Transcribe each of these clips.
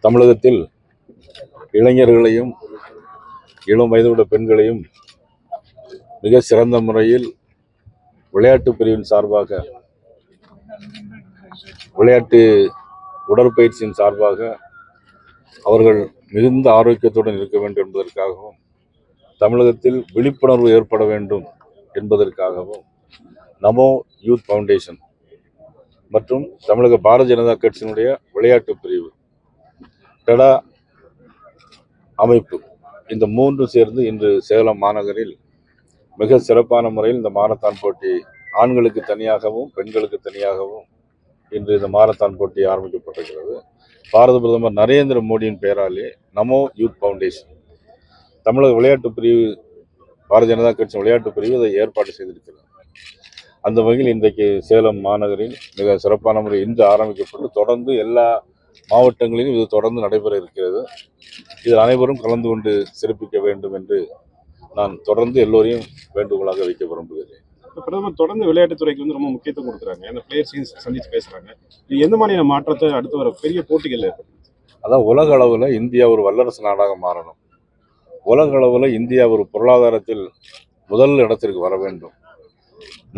தமிழகத்தில் இளைஞர்களையும் இளம் வயதுள்ள பெண்களையும் மிக சிறந்த முறையில் விளையாட்டு பிரிவின் சார்பாக, விளையாட்டு உடற்பயிற்சியின் சார்பாக அவர்கள் மிகுந்த ஆரோக்கியத்துடன் இருக்க வேண்டும் என்பதற்காகவும், தமிழகத்தில் விழிப்புணர்வு ஏற்பட வேண்டும் என்பதற்காகவும் நமோ யூத் ஃபவுண்டேஷன் மற்றும் தமிழக பாரதிய ஜனதா கட்சியினுடைய விளையாட்டு பிரிவு, டெடா அமைப்பு, இந்த மூன்று சேர்ந்து இன்று சேலம் மாநகரில் மிக சிறப்பான முறையில் இந்த மாரத்தான் போட்டி, ஆண்களுக்கு தனியாகவும் பெண்களுக்கு தனியாகவும் இன்று இந்த மாரத்தான் போட்டி ஆரம்பிக்கப்பட்டிருக்கிறது. பாரத பிரதமர் நரேந்திர மோடியின் பெயராலே நமோ யூத் ஃபவுண்டேஷன், தமிழக விளையாட்டு பிரிவு, பாரதிய ஜனதா கட்சி விளையாட்டு பிரிவு இதை ஏற்பாடு செய்திருக்கிறது. அந்த வகையில் இன்றைக்கு சேலம் மாநகரில் மிக சிறப்பான முறை இன்று ஆரம்பிக்கப்பட்டு தொடர்ந்து எல்லா மாவட்டங்களிலும் இது தொடர்ந்து நடைபெற இருக்கிறது. இதில் அனைவரும் கலந்து கொண்டு சிறப்பிக்க வேண்டும் என்று நான் தொடர்ந்து எல்லோரையும் வேண்டுகோளாக வைக்க விரும்புகிறேன். பிரதமர் தொடர்ந்து விளையாட்டுத்துறைக்கு ரொம்ப முக்கியத்துவம் கொடுக்குறாங்க. அந்த பிளேயர்ஸையும் சந்தித்து பேசுறாங்க. எந்த மாதிரியான மாற்றத்தை அடுத்து வர பெரிய போட்டிகள் ஏற்படும்? அதான் உலக அளவில் இந்தியா ஒரு வல்லரசு நாடாக மாறணும். உலக அளவில் இந்தியா ஒரு பொருளாதாரத்தில் முதல் இடத்திற்கு வர வேண்டும்.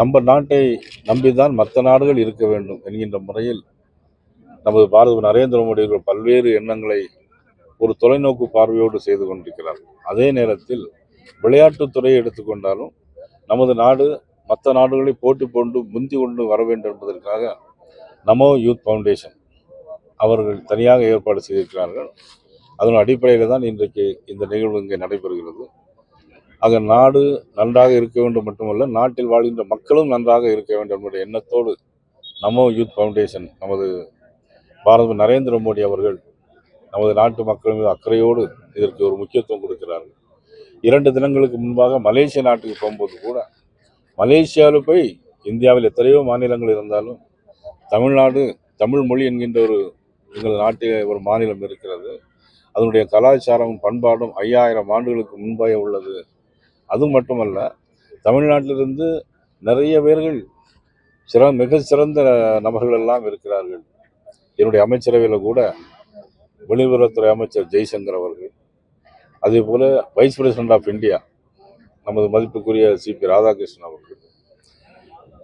நம்ம நாட்டை நம்பிதான் மற்ற நாடுகள் இருக்க வேண்டும் என்கின்ற முறையில் நமது பாரத நரேந்திர மோடி அவர்கள் பல்வேறு எண்ணங்களை ஒரு தொலைநோக்கு பார்வையோடு செய்து கொண்டிருக்கிறார். அதே நேரத்தில் விளையாட்டுத்துறையை எடுத்துக்கொண்டாலும் நமது நாடு மற்ற நாடுகளை போட்டி போட்டு முந்தி கொண்டு வர வேண்டும் என்பதற்காக நமோ யூத் ஃபவுண்டேஷன் அவர்கள் தனியாக ஏற்பாடு செய்திருக்கிறார்கள். அதன் அடிப்படையில் தான் இன்றைக்கு இந்த நிகழ்வு இங்கே நடைபெறுகிறது. ஆக நாடு நன்றாக இருக்க வேண்டும் மட்டுமல்ல, நாட்டில் வாழ்கின்ற மக்களும் நன்றாக இருக்க வேண்டும் என்ற எண்ணத்தோடு நமோ யூத் ஃபவுண்டேஷன், நமது பாரத நரேந்திர மோடி அவர்கள் நமது நாட்டு மக்கள் மீது அக்கறையோடு இதற்கு ஒரு முக்கியத்துவம் கொடுக்கிறார்கள். 2 தினங்களுக்கு முன்பாக மலேசிய நாட்டுக்கு போகும்போது கூட, மலேசியாவில் போய் இந்தியாவில் எத்தனையோ மாநிலங்கள் இருந்தாலும் தமிழ்நாடு, தமிழ் மொழி என்கின்ற ஒரு எங்கள் நாட்டில் ஒரு மாநிலம் இருக்கிறது. அதனுடைய கலாச்சாரம் பண்பாடும் 5000 ஆண்டுகளுக்கு முன்பாக உள்ளது. அது மட்டுமல்ல, தமிழ்நாட்டிலிருந்து நிறைய பேர்கள் மிக சிறந்த நபர்கள் எல்லாம் இருக்கிறார்கள். என்னுடைய அமைச்சரவையில் கூட வெளியுறவுத்துறை அமைச்சர் ஜெய்சங்கர் அவர்கள், அதே போல வைஸ் பிரசிடென்ட் ஆஃப் இந்தியா நமது மதிப்புக்குரிய சிபி ராதாகிருஷ்ணன் அவர்கள்,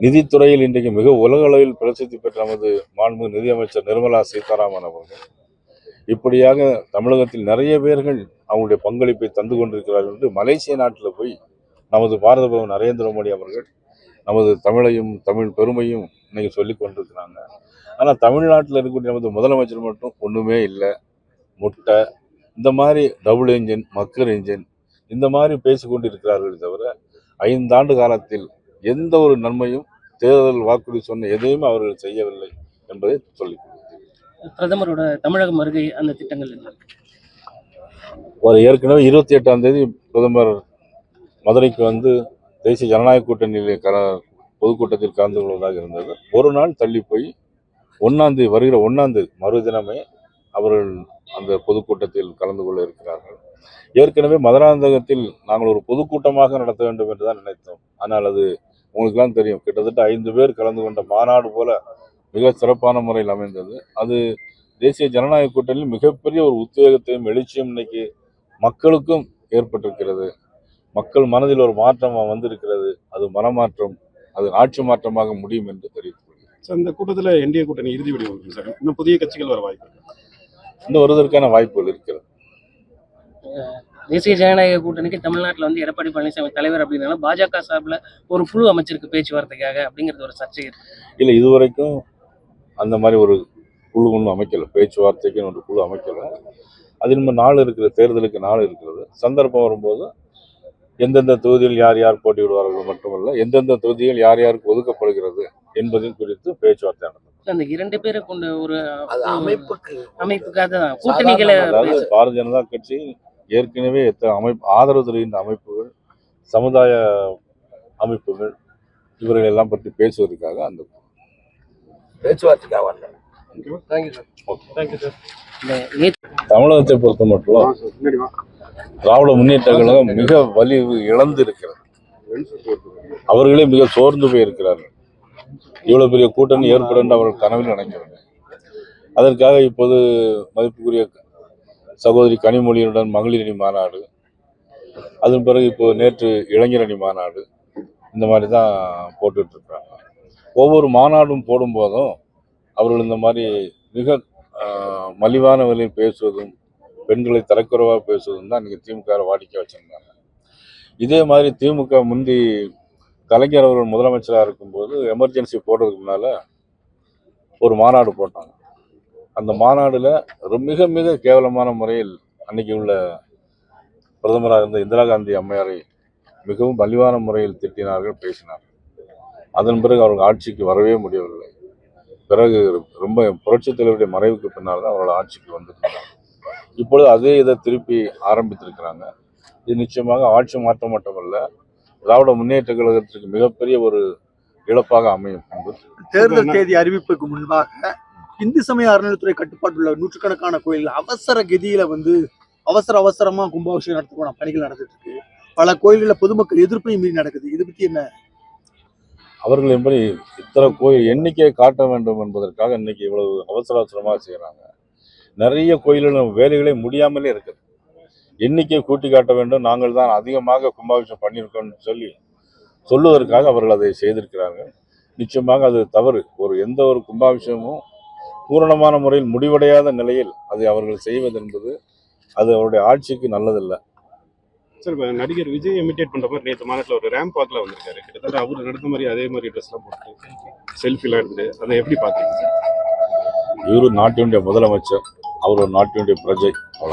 நிதித்துறையில் இன்றைக்கு மிக உலக அளவில் பிரசித்தி பெற்ற நமது மாண்புமிகு நிதியமைச்சர் நிர்மலா சீதாராமன் அவர்கள், இப்படியாக தமிழகத்தில் நிறைய பேர்கள் அவங்களுடைய பங்களிப்பை தந்து கொண்டிருக்கிறார்கள் என்று மலேசிய நாட்டில் போய் நமது பாரத பிரதமர் நரேந்திர மோடி அவர்கள் நமது தமிழையும் தமிழ் பெருமையும் இன்னைக்கு சொல்லி கொண்டிருக்கிறாங்க. ஆனால் தமிழ்நாட்டில் இருக்கக்கூடிய நமது முதலமைச்சர் மட்டும் ஒன்றுமே இல்லை, முட்டை, இந்த மாதிரி டபுள் இன்ஜின், மக்கர் இன்ஜின், இந்த மாதிரி பேசிக்கொண்டு இருக்கிறார்கள் தவிர 5 ஆண்டு காலத்தில் எந்த ஒரு நன்மையும், தேர்தல் வாக்குறுதி சொன்ன எதையும் அவர்கள் செய்யவில்லை என்பதை சொல்லிக் பிரதமரோட தமிழகம் வருகை அந்த திட்டங்கள் என்ன? ஒரு ஏற்கனவே 28ஆம் தேதி பிரதமர் மதுரைக்கு வந்து தேசிய ஜனநாயக கூட்டணியிலே பொதுக்கூட்டத்தில் கலந்து கொள்வதாக இருந்தது. ஒரு நாள் தள்ளி போய் 1ஆம் தேதி, வருகிற 1ஆம் தேதி மறுதினமே அவர்கள் அந்த பொதுக்கூட்டத்தில் கலந்து கொள்ள இருக்கிறார்கள். ஏற்கனவே மதுராந்தகத்தில் நாங்கள் ஒரு பொதுக்கூட்டமாக நடத்த வேண்டும் என்று தான் நினைத்தோம். ஆனால் அது உங்களுக்கெல்லாம் தெரியும், கிட்டத்தட்ட 5 பேர் கலந்து கொண்ட மாநாடு போல மிக சிறப்பான முறையில் அமைந்தது. அது தேசிய ஜனநாயக கூட்டணியில் மிகப்பெரிய ஒரு உத்வேகத்தையும் எழுச்சியும் இன்னைக்கு மக்களுக்கும் ஏற்பட்டிருக்கிறது. மக்கள் மனதில் ஒரு மாற்றம் வந்திருக்கிறது. அது மனமாற்றம், அது ஆட்சி மாற்றமாக முடியும் என்று தெரிவித்துக் கொள்கிறேன். இந்த கூட்டத்தில் என்டிஏ கூட்டணி இறுதி வடிவம் சார், இன்னும் புதிய கட்சிகள் வர வாய்ப்பு, இன்னும் வருவதற்கான வாய்ப்புகள் இருக்கிறது. தேசிய ஜனநாயக கூட்டணிக்கு தமிழ்நாட்டில் வந்து எடப்பாடி பழனிசாமி தலைவர் அப்படின்னால பாஜக சார்பில் ஒரு குழு அமைச்சிருக்கு பேச்சுவார்த்தைக்காக, அப்படிங்கிறது ஒரு சர்ச்சை இல்லை. இதுவரைக்கும் அந்த மாதிரி ஒரு குழு ஒன்றும் அமைக்கலை, பேச்சுவார்த்தைக்கு ஒரு குழு அமைக்கலை. அது நம்ம நாள் இருக்கிற தேர்தலுக்கு நாள் இருக்கிறது. சந்தர்ப்பம் வரும்போது எந்தெந்த தொகுதியில் யார் யார் போட்டியிடுவார்கள் மட்டுமல்ல, எந்தெந்த தொகுதிகள் யார் யாருக்கு ஒதுக்கப்படுகிறது என்பதையும் குறித்து பேச்சுவார்த்தை நடந்தது. அந்த 2 பேரை கொண்ட ஒரு அமைப்புக்காக கூட்டணிகளை, அதாவது பாரதிய ஜனதா கட்சி ஏற்கனவே ஆதரவு தருகின்ற அமைப்புகள், சமுதாய அமைப்புகள், இவர்கள் எல்லாம் பற்றி பேசுவதற்காக அந்த பேச்சுவார்த்தைக்காக தமிழகத்தை பொறுத்த மட்டும் திராவிட முன்னேற்ற கழகம் மிக வலிவு இழந்து இருக்கிறது. அவர்களே மிக சோர்ந்து போய் இருக்கிறார்கள். இவ்வளவு பெரிய கூட்டணி ஏற்படும் அவர்கள் கனவில் நினைக்கிறாங்க. அதற்காக இப்போது மதிப்புக்குரிய சகோதரி கனிமொழியுடன் மகளிர் அணி மாநாடு, அதன் பிறகு இப்போ நேற்று இளைஞர் அணி மாநாடு, இந்த மாதிரி தான் போட்டுட்டு இருக்காங்க. ஒவ்வொரு மாநாடும் போடும்போதும் அவர்கள் இந்த மாதிரி மிக மலிவான விலையில் பேசுவதும் பெண்களை தரக்குறைவாக பேசுவதும் தான் இன்னைக்கு திமுக வாடிக்கை வச்சிருந்தாங்க. இதே மாதிரி திமுக முந்தி கலைஞர் அவர்கள் முதலமைச்சராக இருக்கும்போது எமர்ஜென்சி போடுறதுக்கு முன்னால ஒரு மாநாடு போட்டாங்க. அந்த மாநாடுல மிக மிக கேவலமான முறையில் அன்னைக்கு உள்ள பிரதமராக இருந்த இந்திரா காந்தி அம்மையாரை மிகவும் மலிவான முறையில் திட்டினார்கள், பேசினார்கள். அதன் பிறகு அவர்கள் ஆட்சிக்கு வரவே முடியவில்லை. பிறகு ரொம்ப புரட்சித் தலைவருடைய மறைவுக்கு பின்னால் தான் அவர்கள் ஆட்சிக்கு வந்திருக்கிறாங்க. இப்பொழுது அதே இதை திருப்பி ஆரம்பித்திருக்கிறாங்க. இது நிச்சயமாக ஆட்சி மாற்றம் மட்டுமல்ல, திராவிட முன்னேற்ற கழகத்திற்கு மிகப்பெரிய ஒரு இழப்பாக அமையும். தேர்தல் தேதி அறிவிப்புக்கு முன்பாக இந்து சமய அறநிலைத்துறை கட்டுப்பாட்டுள்ள நூற்றுக்கணக்கான கோயில்கள் அவசர கதியில அவசரமா கும்பாபிஷேகம் நடத்துக்கான பணிகள் நடந்துட்டு இருக்கு. பல கோயில்களில் பொதுமக்கள் எதிர்ப்பையும் மீறி நடக்குது. இது பத்தி என்ன? அவர்கள் எப்படி இத்தனை கோயில் எண்ணிக்கையை காட்ட வேண்டும் என்பதற்காக இன்னைக்கு இவ்வளவு அவசரமாக செய்கிறாங்க. நிறைய கோயில்கள் வேலைகளே முடியாமலே இருக்குது. எண்ணிக்கையை கூட்டி காட்ட வேண்டும், நாங்கள் தான் அதிகமாக கும்பாபிஷேகம் பண்ணியிருக்கோம்னு சொல்லுவதற்காக அவர்கள் அதை செய்திருக்கிறார்கள். நிச்சயமாக அது தவறு. எந்த ஒரு கும்பாபிஷேகமும் பூரணமான முறையில் முடிவடையாத நிலையில் அதை அவர்கள் செய்வது என்பது அது அவருடைய ஆட்சிக்கு நல்லதில்லை. சார், இப்போ நடிகர் விஜய் இமிட்டேட் பண்ற மாதிரி நேற்று மாநாட்டில் ஒரு ரேம்ப் வாக்ல வந்திருக்காரு. கிட்டத்தட்ட அவர் நடந்த மாதிரி அதே மாதிரி ட்ரெஸ்லாம் போட்டு செல்ஃபிலாம் எடுத்துட்டு அதை எப்படி பார்க்குறீங்க சார்? இவரு நாட்டினுடைய முதலமைச்சர், அவர் ஒரு நாட்டினுடைய பிரஜை, அவ்வளோ.